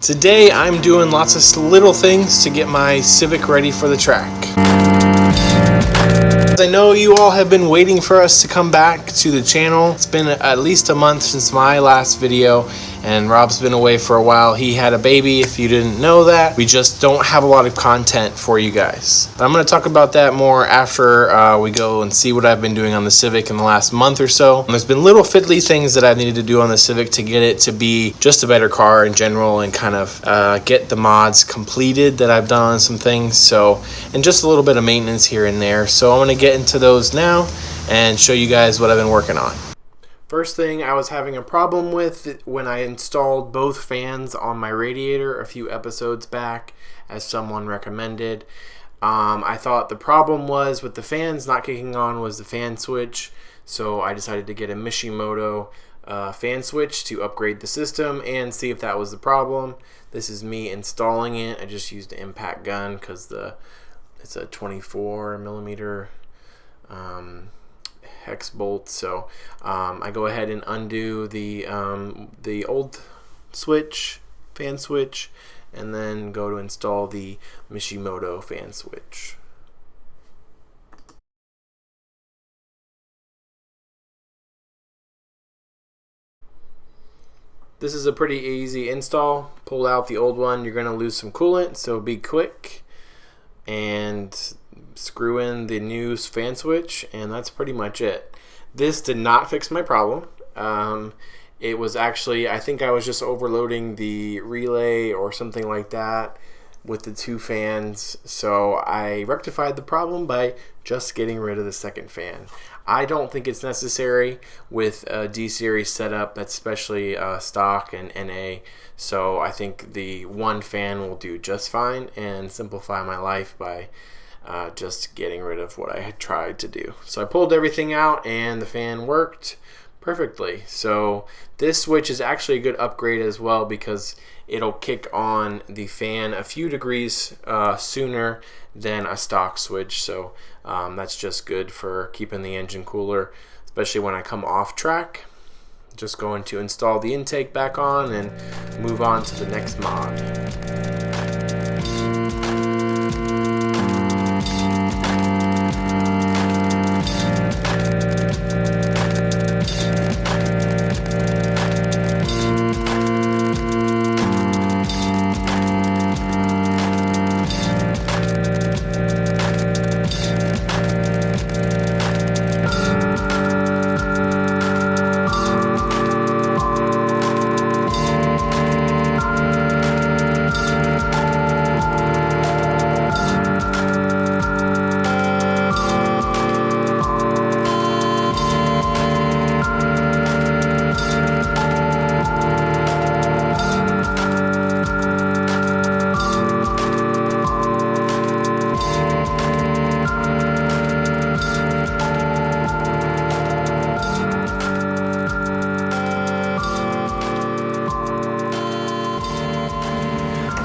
Today I'm doing lots of little things to get my Civic ready for the track. I know you all have been waiting for us to come back to the channel. It's been at least a month since my last video, and Rob's been away for a while. He had a baby, if you didn't know that. We just don't have a lot of content for you guys. But I'm going to talk about that more after we go and see what I've been doing on the Civic in the last month or so. And there's been little fiddly things that I've needed to do on the Civic to get it to be just a better car in general, and kind of get the mods completed that I've done on some things. So, and just a little bit of maintenance here and there. So I'm going to get into those now and show you guys what I've been working on. First thing I was having a problem with when I installed both fans on my Radiator a few episodes back, as someone recommended. I thought the problem was with the fans not kicking on was the fan switch, so I decided to get a Mishimoto fan switch to upgrade the system and see if that was the problem. This is me installing it. I just used an impact gun because it's a 24 millimeter hex bolt. So I go ahead and undo the old switch, fan switch, and then go to install the Mishimoto fan switch. This is a pretty easy install. Pull out the old one. You're going to lose some coolant, so be quick and screw in the new fan switch, and that's pretty much it. This did not fix my problem. It was actually, I think I was just overloading the relay or something like that with the two fans, so I rectified the problem by just getting rid of the second fan. I don't think it's necessary with a D-Series setup, that's especially stock and NA, so I think the one fan will do just fine and simplify my life by just getting rid of what I had tried to do. So I pulled everything out and the fan worked perfectly. So this switch is actually a good upgrade as well, because it'll kick on the fan a few degrees sooner than a stock switch. So that's just good for keeping the engine cooler, especially when I come off track. Just going to install the intake back on and move on to the next mod.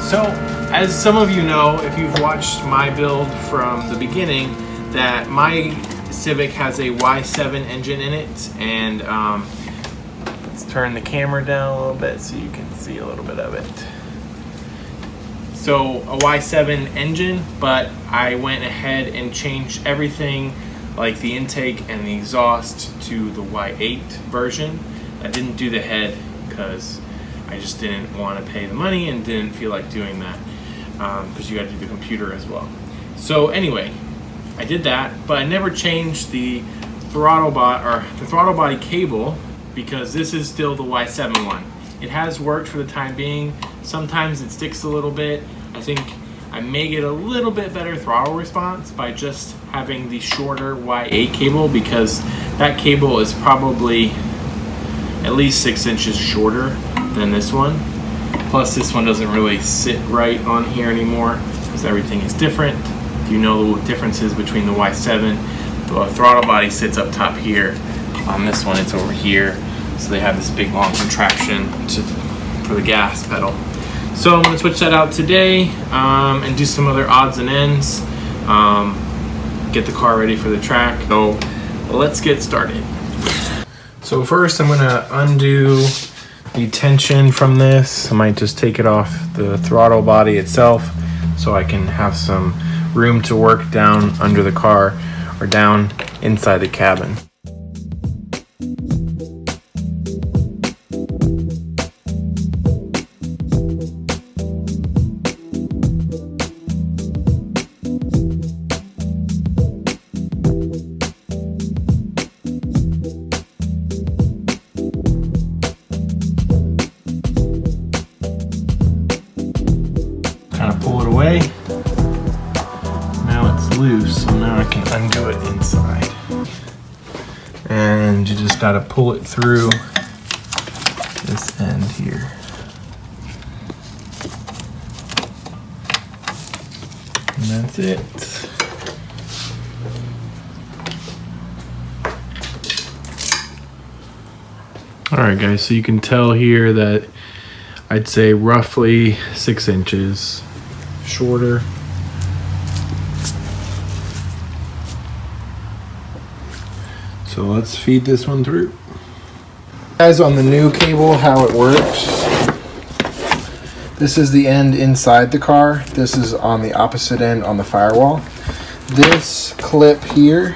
So, as some of you know, if you've watched my build from the beginning, that my Civic has a Y7 engine in it, and let's turn the camera down a little bit so you can see a little bit of it. So, a Y7 engine, but I went ahead and changed everything, like the intake and the exhaust, to the Y8 version. I didn't do the head because I just didn't want to pay the money and didn't feel like doing that, because you got to do the computer as well. So anyway, I did that, but I never changed the throttle body cable, because this is still the Y7 one. It has worked for the time being. Sometimes it sticks a little bit. I think I may get a little bit better throttle response by just having the shorter Y8 cable, because that cable is probably at least 6 inches shorter than this one. Plus this one doesn't really sit right on here anymore because everything is different. You know the differences between the Y7. The throttle body sits up top here. On this one it's over here. So they have this big long contraption for the gas pedal. So I'm going to switch that out today and do some other odds and ends. Get the car ready for the track. So let's get started. So first I'm going to undo the tension from this. I might just take it off the throttle body itself so I can have some room to work down under the car or down inside the cabin. Kind of pull it away. Now it's loose, so now I can undo it inside. And you just got to pull it through this end here. And that's it. All right, guys, so you can tell here that I'd say roughly 6 inches shorter. So let's feed this one through. Guys, on the new cable, how it works. This is the end inside the car. This is on the opposite end on the firewall. This clip here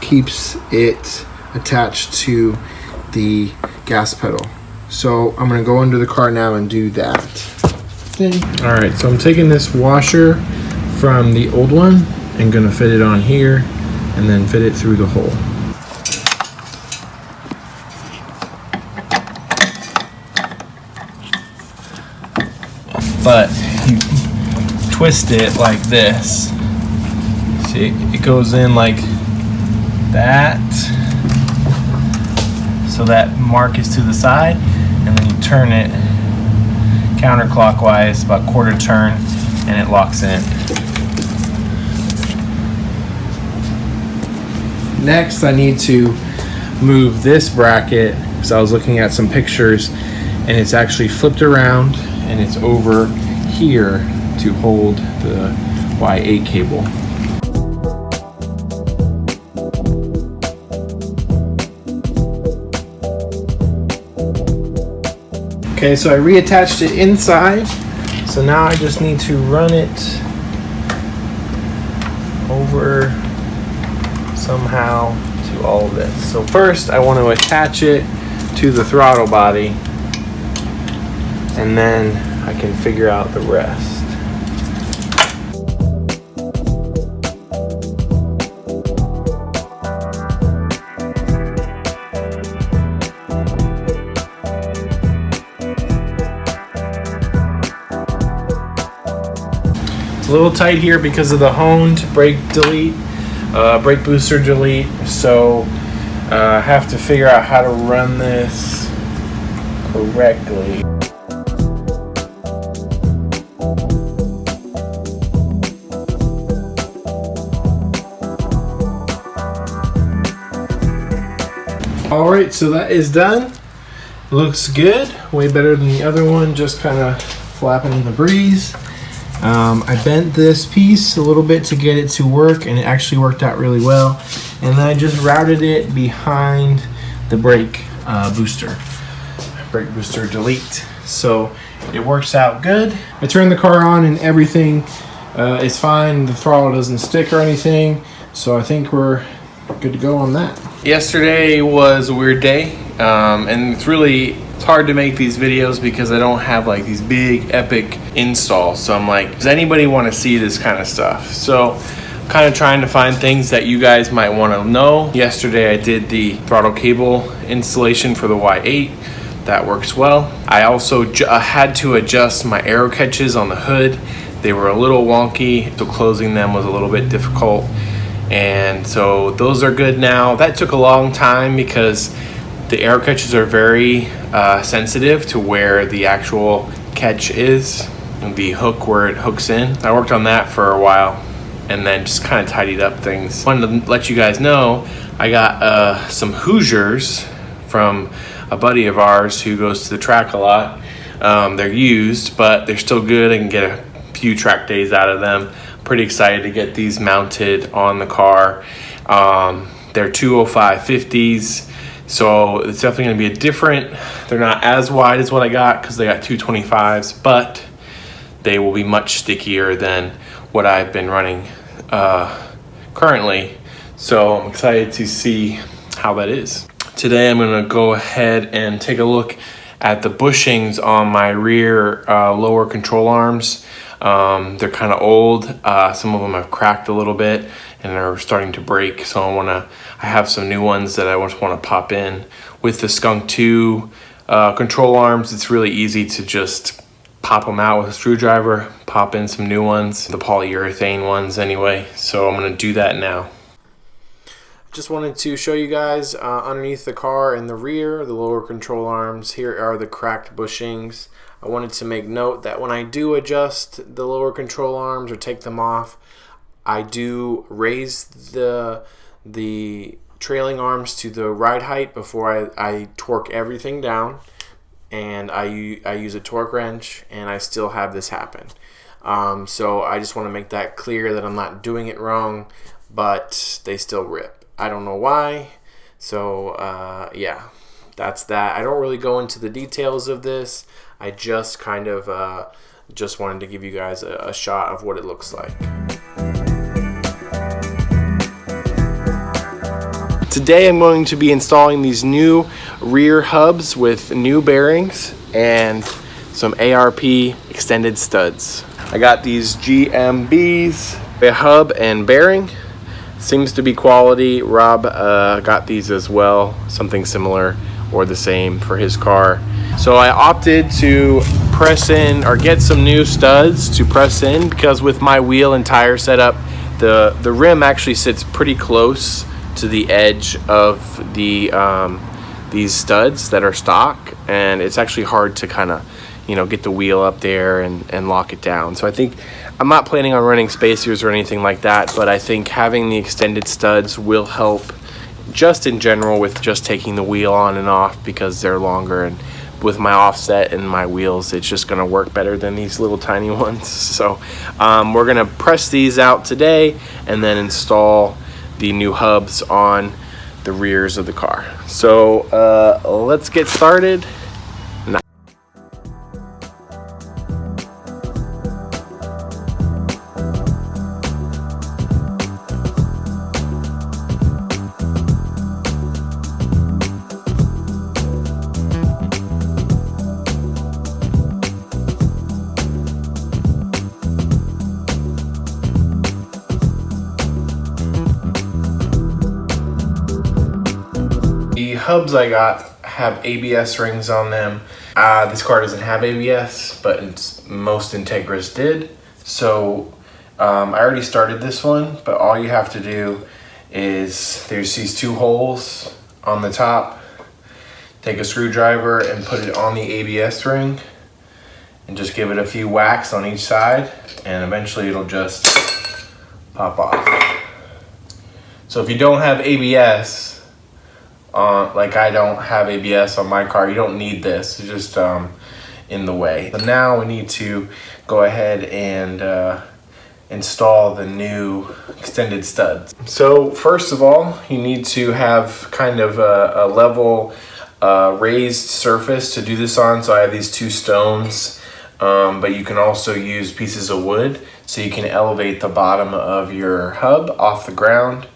keeps it attached to the gas pedal. So I'm gonna go under the car now and do that thing. All right, so I'm taking this washer from the old one and gonna fit it on here and then fit it through the hole. But you twist it like this. See, it goes in like that. So that mark is to the side, and then you turn it counterclockwise, about quarter turn, and it locks in. Next, I need to move this bracket, because I was looking at some pictures, and it's actually flipped around, and it's over here to hold the Y8 cable. Okay, so I reattached it inside, so now I just need to run it over somehow to all of this. So first I want to attach it to the throttle body, and then I can figure out the rest. It's a little tight here because of the honed brake delete, brake booster delete, so I have to figure out how to run this correctly. Alright, so that is done. Looks good, way better than the other one, just kind of flapping in the breeze. I bent this piece a little bit to get it to work, and it actually worked out really well. And then I just routed it behind the brake booster delete. So it works out good. I turned the car on and everything is fine. The throttle doesn't stick or anything. So I think we're good to go on that. Yesterday was a weird day, and it's hard to make these videos because I don't have like these big epic installs. So I'm like, does anybody want to see this kind of stuff? So I'm kind of trying to find things that you guys might want to know. Yesterday I did the throttle cable installation for the Y8. That works well. I also had to adjust my arrow catches on the hood. They were a little wonky, so closing them was a little bit difficult. And so those are good now. That took a long time because the arrow catches are very sensitive to where the actual catch is, the hook where it hooks in. I worked on that for a while and then just kind of tidied up things. Wanted to let you guys know I got some Hoosiers from a buddy of ours who goes to the track a lot. They're used, but they're still good. I can get a few track days out of them. Pretty excited to get these mounted on the car. They're 205/50s. So it's definitely going to be a different, they're not as wide as what I got because they got 225s, but they will be much stickier than what I've been running currently. So I'm excited to see how that is. Today I'm going to go ahead and take a look at the bushings on my rear lower control arms. They're kind of old. Some of them have cracked a little bit and are starting to break. So I have some new ones that I just want to pop in. With the Skunk 2 control arms, it's really easy to just pop them out with a screwdriver, pop in some new ones, the polyurethane ones anyway. So I'm going to do that now. Just wanted to show you guys underneath the car in the rear, the lower control arms. Here are the cracked bushings. I wanted to make note that when I do adjust the lower control arms or take them off, I do raise the trailing arms to the ride height before I torque everything down, and I use a torque wrench, and I still have this happen. So I just want to make that clear that I'm not doing it wrong, but they still rip. I don't know why. So yeah, that's that. I don't really go into the details of this. I just kind of just wanted to give you guys a shot of what it looks like. Today I'm going to be installing these new rear hubs with new bearings and some ARP extended studs. I got these GMBs, a hub and bearing. Seems to be quality. Rob got these as well, something similar or the same for his car. So I opted to press in or get some new studs to press in, because with my wheel and tire setup, the rim actually sits pretty close to the edge of these studs that are stock, and it's actually hard to kind of get the wheel up there and lock it down. So I think I'm not planning on running spacers or anything like that, but I think having the extended studs will help just in general with just taking the wheel on and off, because they're longer, and with my offset and my wheels, it's just going to work better than these little tiny ones. So we're going to press these out today and then install the new hubs on the rears of the car. So let's get started. The hubs I got have ABS rings on them. This car doesn't have ABS, but most Integras did. So I already started this one, but all you have to do is, there's these two holes on the top. Take a screwdriver and put it on the ABS ring and just give it a few whacks on each side, and eventually it'll just pop off. So if you don't have ABS, like I don't have ABS on my car, you don't need this. It's just in the way. So now we need to go ahead and install the new extended studs. So first of all, you need to have kind of a level raised surface to do this on. So I have these two stones, but you can also use pieces of wood, so you can elevate the bottom of your hub off the ground.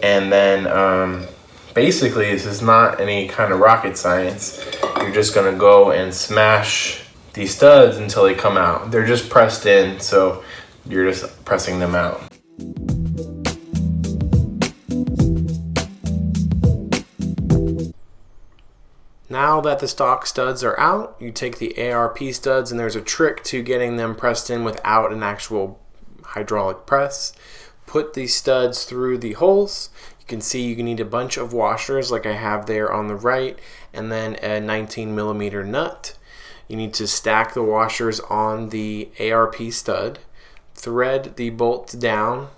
And then basically, this is not any kind of rocket science. You're just gonna go and smash these studs until they come out. They're just pressed in, so you're just pressing them out. Now that the stock studs are out, you take the ARP studs, and there's a trick to getting them pressed in without an actual hydraulic press. Put these studs through the holes. You can see you need a bunch of washers like I have there on the right, and then a 19mm nut. You need to stack the washers on the ARP stud. Thread the bolts down.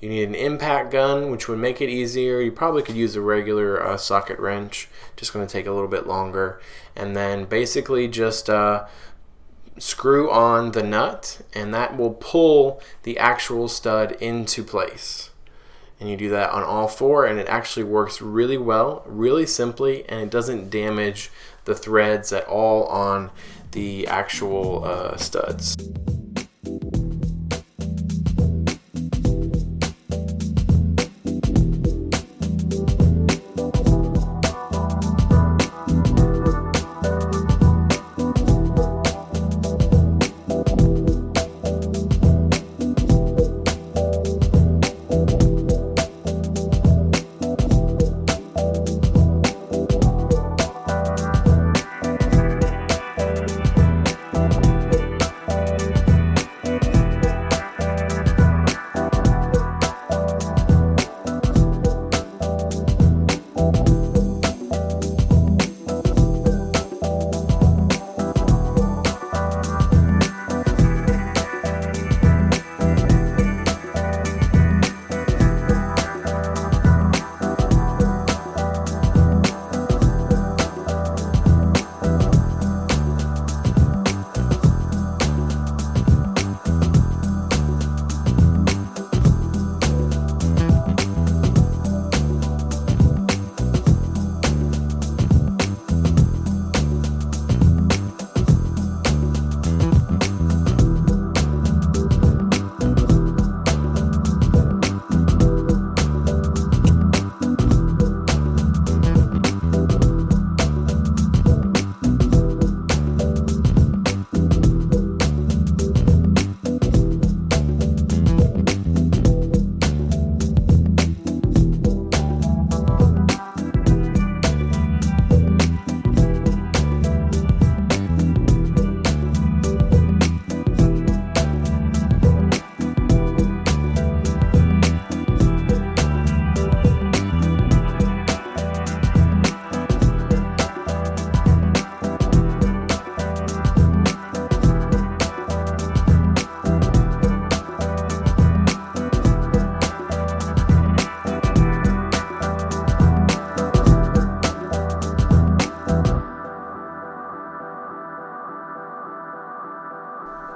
You need an impact gun, which would make it easier. You probably could use a regular socket wrench, just going to take a little bit longer. And then basically just screw on the nut, and that will pull the actual stud into place. and you do that on all four, and it actually works really well, really simply, and it doesn't damage the threads at all on the actual studs.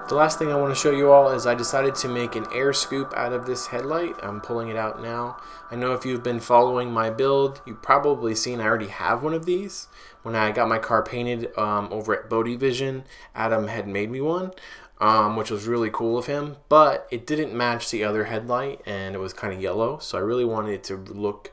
The last thing I want to show you all is I decided to make an air scoop out of this headlight. I'm pulling it out now. I know if you've been following my build, you've probably seen I already have one of these. When I got my car painted over at Bodie Vision, Adam had made me one, which was really cool of him, but it didn't match the other headlight and it was kind of yellow, so I really wanted it to look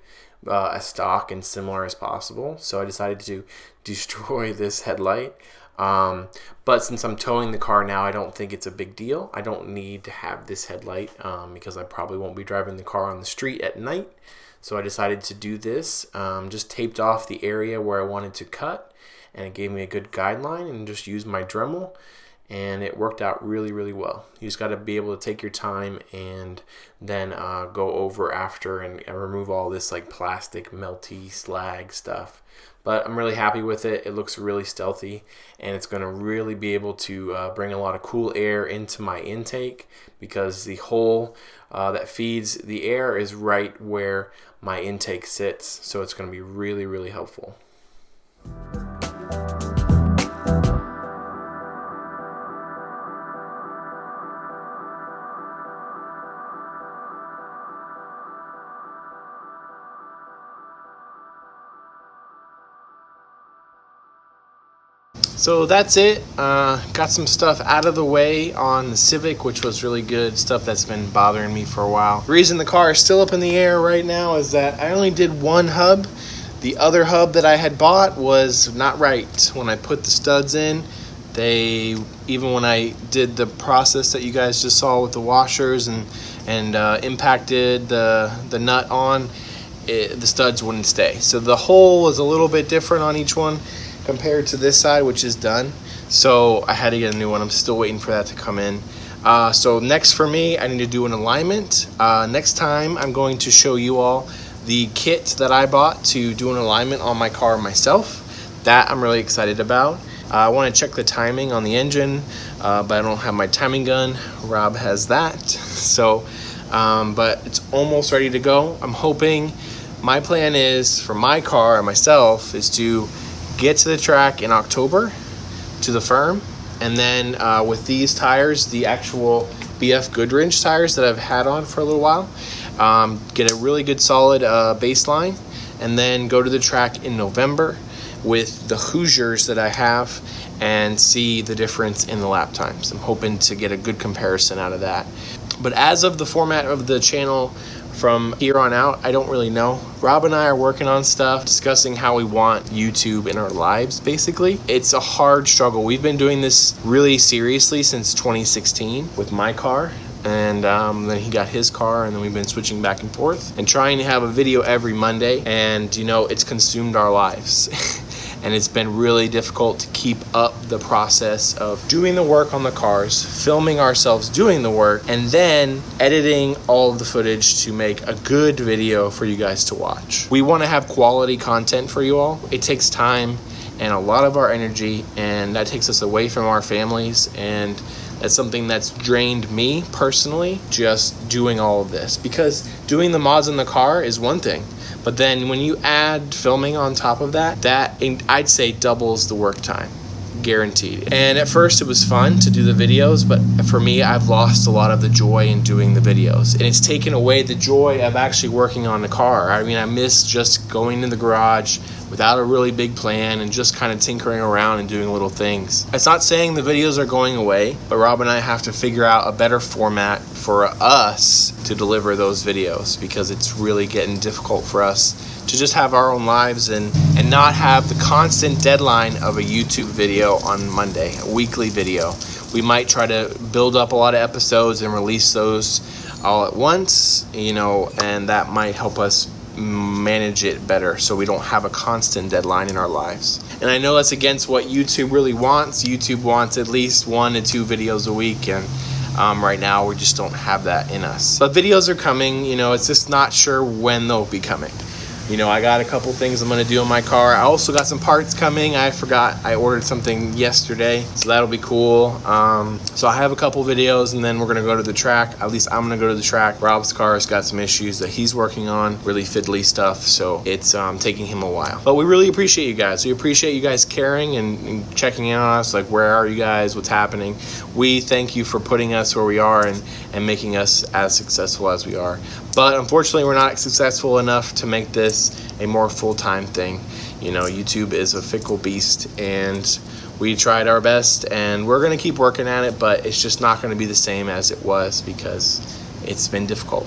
as stock and similar as possible. So I decided to destroy this headlight. But since I'm towing the car now, I don't think it's a big deal. I don't need to have this headlight because I probably won't be driving the car on the street at night. So I decided to do this, just taped off the area where I wanted to cut, and it gave me a good guideline, and just used my Dremel, and it worked out really, really well. You just got to be able to take your time and then go over after and remove all this like plastic melty slag stuff. But I'm really happy with it. It looks really stealthy, and it's going to really be able to bring a lot of cool air into my intake, because the hole that feeds the air is right where my intake sits. So it's going to be really, really helpful. So that's it. Got some stuff out of the way on the Civic, which was really good, stuff that's been bothering me for a while. The reason the car is still up in the air right now is that I only did one hub. The other hub that I had bought was not right. When I put the studs in, even when I did the process that you guys just saw with the washers and impacted the nut on, the studs wouldn't stay. So the hole was a little bit different on each one compared to this side, which is done. So I had to get a new one. I'm still waiting for that to come in. So next for me, I need to do an alignment. Next time, I'm going to show you all the kit that I bought to do an alignment on my car myself. That I'm really excited about. I want to check the timing on the engine, but I don't have my timing gun. Rob has that. So, but it's almost ready to go. I'm hoping, my plan is for my car and myself is to get to the track in October to the firm, and then with these tires, the actual BF Goodrich tires that I've had on for a little while, get a really good solid baseline, and then go to the track in November with the Hoosiers that I have and see the difference in the lap times. I'm hoping to get a good comparison out of that. But as of the format of the channel from here on out, I don't really know. Rob and I are working on stuff, discussing how we want YouTube in our lives, basically. It's a hard struggle. We've been doing this really seriously since 2016 with my car. And then he got his car, and then we've been switching back and forth and trying to have a video every Monday. And you know, it's consumed our lives. And it's been really difficult to keep up the process of doing the work on the cars, filming ourselves doing the work, and then editing all of the footage to make a good video for you guys to watch. We want to have quality content for you all. It takes time and a lot of our energy, and that takes us away from our families, and that's something that's drained me personally, just doing all of this. Because doing the mods in the car is one thing, but then when you add filming on top of that, I'd say doubles the work time, guaranteed. And at first it was fun to do the videos, but for me, I've lost a lot of the joy in doing the videos. And it's taken away the joy of actually working on the car. I mean, I miss just going in the garage without a really big plan and just kind of tinkering around and doing little things. It's not saying the videos are going away, but Rob and I have to figure out a better format for us to deliver those videos, because it's really getting difficult for us to just have our own lives and not have the constant deadline of a YouTube video on Monday, a weekly video. We might try to build up a lot of episodes and release those all at once, you know, and that might help us manage it better so we don't have a constant deadline in our lives. And I know that's against what YouTube really wants. YouTube wants at least 1 to 2 videos a week, and right now we just don't have that in us. But videos are coming, you know, it's just not sure when they'll be coming. You know, I got a couple things I'm going to do on my car. I also got some parts coming. I forgot I ordered something yesterday, so that'll be cool. So I have a couple videos, and then we're going to go to the track. At least I'm going to go to the track. Rob's car has got some issues that he's working on, really fiddly stuff, so it's taking him a while. But we really appreciate you guys. We appreciate you guys caring and checking in on us, like, where are you guys, what's happening. We thank you for putting us where we are and making us as successful as we are. But unfortunately, we're not successful enough to make this a more full-time thing. You know, YouTube is a fickle beast, and we tried our best, and we're going to keep working at it, but it's just not going to be the same as it was because it's been difficult.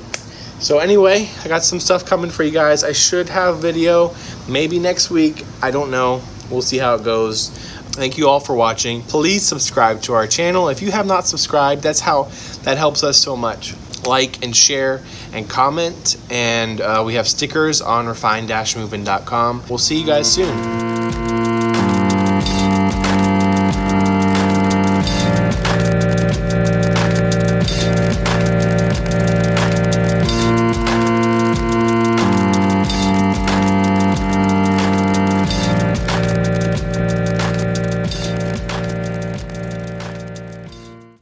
So anyway, I got some stuff coming for you guys. I should have a video maybe next week. I don't know. We'll see how it goes. Thank you all for watching. Please subscribe to our channel. If you have not subscribed, that helps us so much. Like and share and comment, and we have stickers on refine-movement.com. We'll see you guys soon.